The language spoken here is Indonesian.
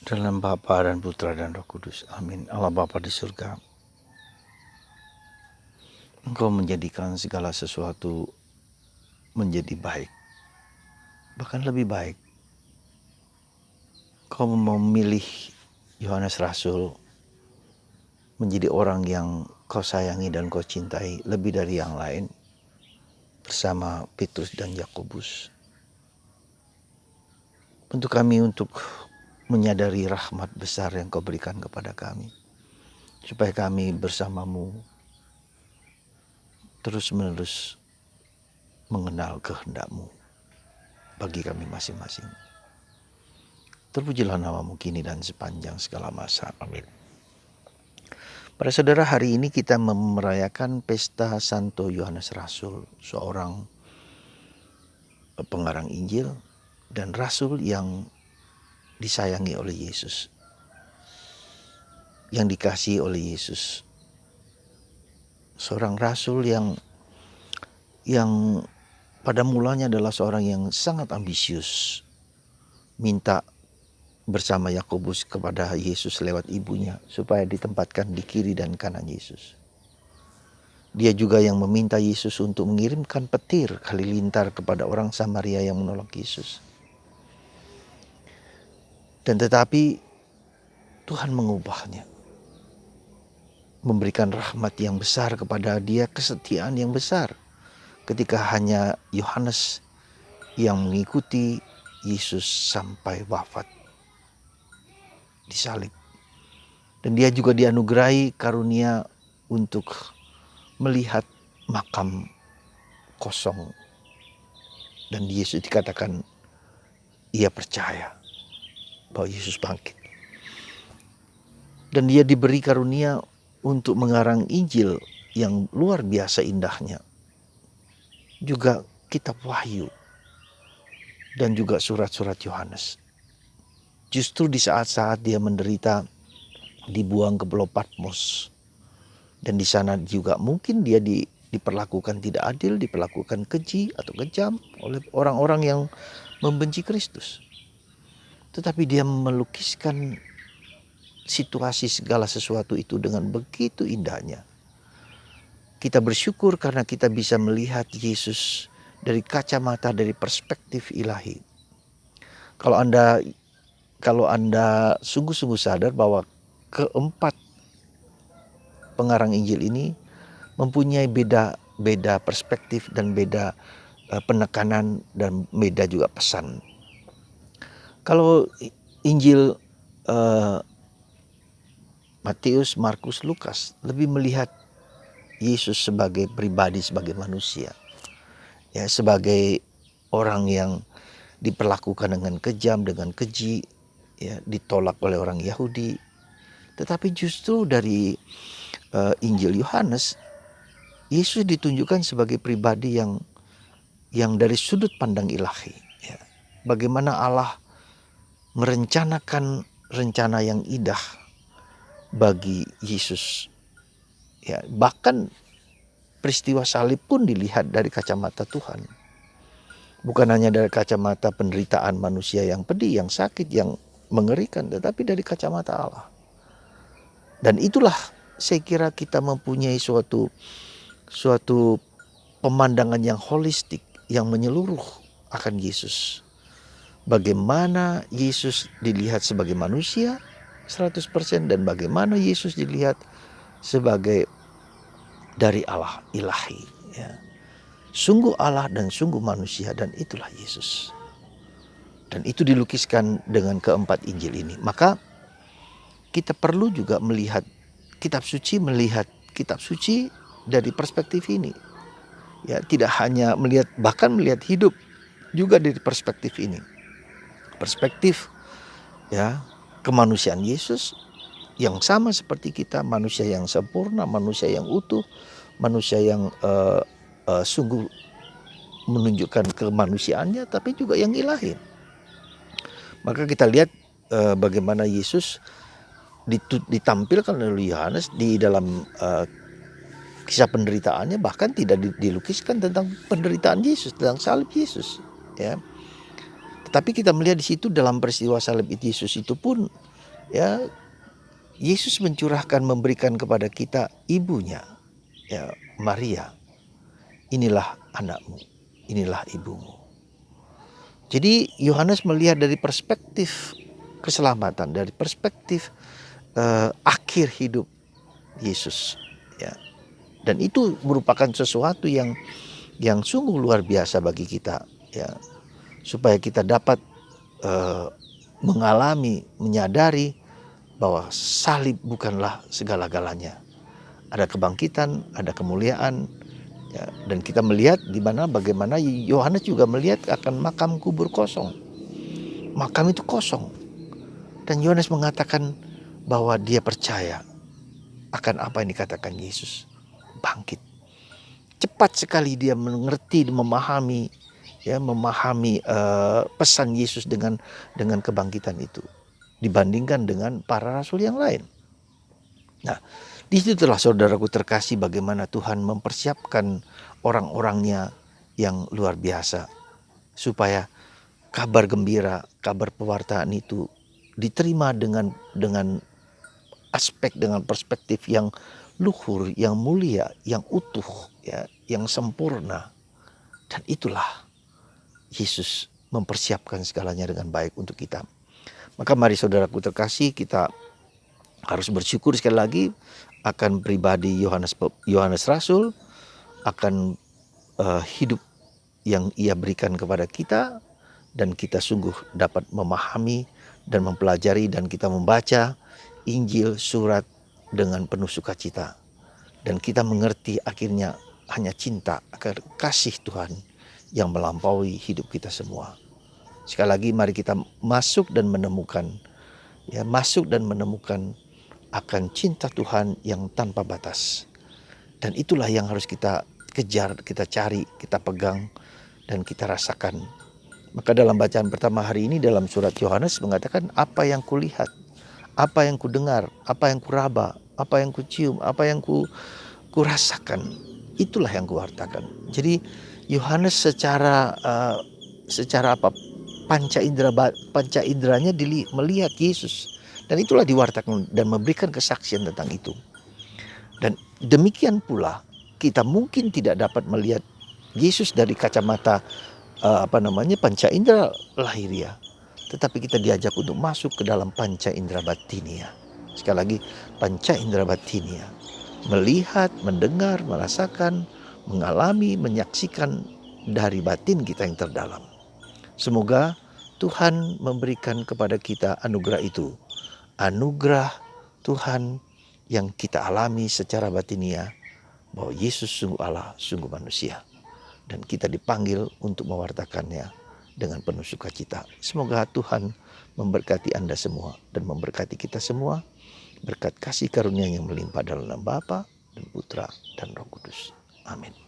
Dalam Bapa dan Putra dan Roh Kudus. Amin. Allah Bapa di surga, Engkau menjadikan segala sesuatu menjadi baik, bahkan lebih baik. Kau memilih Yohanes Rasul menjadi orang yang kau sayangi dan kau cintai lebih dari yang lain, bersama Petrus dan Yakobus. Untuk kami untuk menyadari rahmat besar yang kau berikan kepada kami, supaya kami bersamamu terus-menerus mengenal kehendak-Mu bagi kami masing-masing. Terpujilah namamu kini dan sepanjang segala masa. Amin. Para saudara, hari ini kita merayakan pesta Santo Yohanes Rasul, seorang pengarang Injil dan Rasul yang disayangi oleh Yesus, yang dikasihi oleh Yesus. Seorang Rasul yang pada mulanya adalah seorang yang sangat ambisius, minta bersama Yakobus kepada Yesus lewat ibunya supaya ditempatkan di kiri dan kanan Yesus. Dia juga yang meminta Yesus untuk mengirimkan petir halilintar kepada orang Samaria yang menolak Yesus. Dan tetapi Tuhan mengubahnya, memberikan rahmat yang besar kepada dia, kesetiaan yang besar, ketika hanya Yohanes yang mengikuti Yesus sampai wafat disalib. Dan dia juga dianugerahi karunia untuk melihat makam kosong. Dan Yesus dikatakan ia percaya bahwa Yesus bangkit. Dan dia diberi karunia untuk mengarang Injil yang luar biasa indahnya. Juga kitab Wahyu dan juga surat-surat Yohanes. Justru di saat-saat dia menderita, dibuang ke Pulau Patmos. Dan di sana juga mungkin dia diperlakukan tidak adil, diperlakukan keji atau kejam oleh orang-orang yang membenci Kristus. Tetapi dia melukiskan situasi segala sesuatu itu dengan begitu indahnya. Kita bersyukur karena kita bisa melihat Yesus dari kacamata, dari perspektif ilahi. Kalau Anda sungguh-sungguh sadar bahwa keempat pengarang Injil ini mempunyai beda perspektif dan beda penekanan dan beda juga pesan. Kalau Injil Matius, Markus, Lukas lebih melihat Yesus sebagai pribadi, sebagai manusia, ya, sebagai orang yang diperlakukan dengan kejam, dengan keji, ya, ditolak oleh orang Yahudi. Tetapi justru dari Injil Yohanes, Yesus ditunjukkan sebagai pribadi yang dari sudut pandang ilahi. Ya. Bagaimana Allah merencanakan rencana yang indah bagi Yesus. Ya, bahkan peristiwa salib pun dilihat dari kacamata Tuhan. Bukan hanya dari kacamata penderitaan manusia yang pedih, yang sakit, yang mengerikan, tetapi dari kacamata Allah. Dan itulah saya kira kita mempunyai suatu pemandangan yang holistik, yang menyeluruh akan Yesus. Bagaimana Yesus dilihat sebagai manusia 100% dan bagaimana Yesus dilihat sebagai dari Allah ilahi. Ya. Sungguh Allah dan sungguh manusia, dan itulah Yesus. Dan itu dilukiskan dengan keempat Injil ini. Maka kita perlu juga melihat kitab suci dari perspektif ini. Ya, tidak hanya bahkan melihat hidup juga dari perspektif ini. Perspektif, ya, kemanusiaan Yesus yang sama seperti kita, manusia yang sempurna, manusia yang utuh, manusia yang sungguh menunjukkan kemanusiaannya, tapi juga yang ilahi. Maka kita lihat bagaimana Yesus ditampilkan oleh Yohanes di dalam kisah penderitaannya, bahkan tidak dilukiskan tentang penderitaan Yesus, tentang salib Yesus, ya. Tetapi kita melihat di situ dalam peristiwa salib Yesus itu pun Ya, Yesus memberikan kepada kita ibunya, ya, Maria. Inilah anakmu, inilah ibumu. Jadi Yohanes melihat dari perspektif keselamatan, dari perspektif akhir hidup Yesus, ya. Dan itu merupakan sesuatu yang sungguh luar biasa bagi kita, ya, supaya kita dapat mengalami, menyadari bahwa salib bukanlah segala-galanya. Ada kebangkitan, ada kemuliaan, ya, dan kita melihat bagaimana Yohanes juga melihat akan makam kubur kosong. Makam itu kosong. Dan Yohanes mengatakan bahwa dia percaya akan apa yang dikatakan Yesus, bangkit. Cepat sekali dia mengerti, memahami pesan Yesus dengan kebangkitan itu dibandingkan dengan para rasul yang lain. Nah, disitulah saudaraku terkasih bagaimana Tuhan mempersiapkan orang-orangnya yang luar biasa supaya kabar gembira, kabar pewartaan itu diterima dengan aspek, dengan perspektif yang luhur, yang mulia, yang utuh, ya, yang sempurna. Dan itulah Yesus mempersiapkan segalanya dengan baik untuk kita. Maka mari saudaraku terkasih, kita harus bersyukur sekali lagi akan pribadi Yohanes Rasul, akan hidup yang ia berikan kepada kita, dan kita sungguh dapat memahami dan mempelajari, dan kita membaca Injil, surat dengan penuh sukacita. Dan kita mengerti akhirnya hanya cinta akan kasih Tuhan yang melampaui hidup kita semua. Sekali lagi mari kita masuk dan menemukan akan cinta Tuhan yang tanpa batas. Dan itulah yang harus kita kejar, kita cari, kita pegang, dan kita rasakan. Maka dalam bacaan pertama hari ini dalam surat Yohanes mengatakan, apa yang kulihat, apa yang kudengar, apa yang kuraba, apa yang kucium, apa yang kurasakan, itulah yang kuwartakan. Jadi Yohanes secara panca inderanya melihat Yesus, dan itulah diwartakan dan memberikan kesaksian tentang itu. Dan demikian pula kita mungkin tidak dapat melihat Yesus dari kacamata panca indera lahiriah, tetapi kita diajak untuk masuk ke dalam panca indera batinia. Sekali lagi, panca indera batinia, melihat, mendengar, merasakan, mengalami, menyaksikan dari batin kita yang terdalam. Semoga Tuhan memberikan kepada kita anugerah itu, anugerah Tuhan yang kita alami secara batinia, bahwa Yesus sungguh Allah, sungguh manusia, dan kita dipanggil untuk mewartakannya dengan penuh sukacita. Semoga Tuhan memberkati Anda semua dan memberkati kita semua, berkat kasih karunia yang melimpah dalam nama Bapa dan Putra dan Roh Kudus. Amin.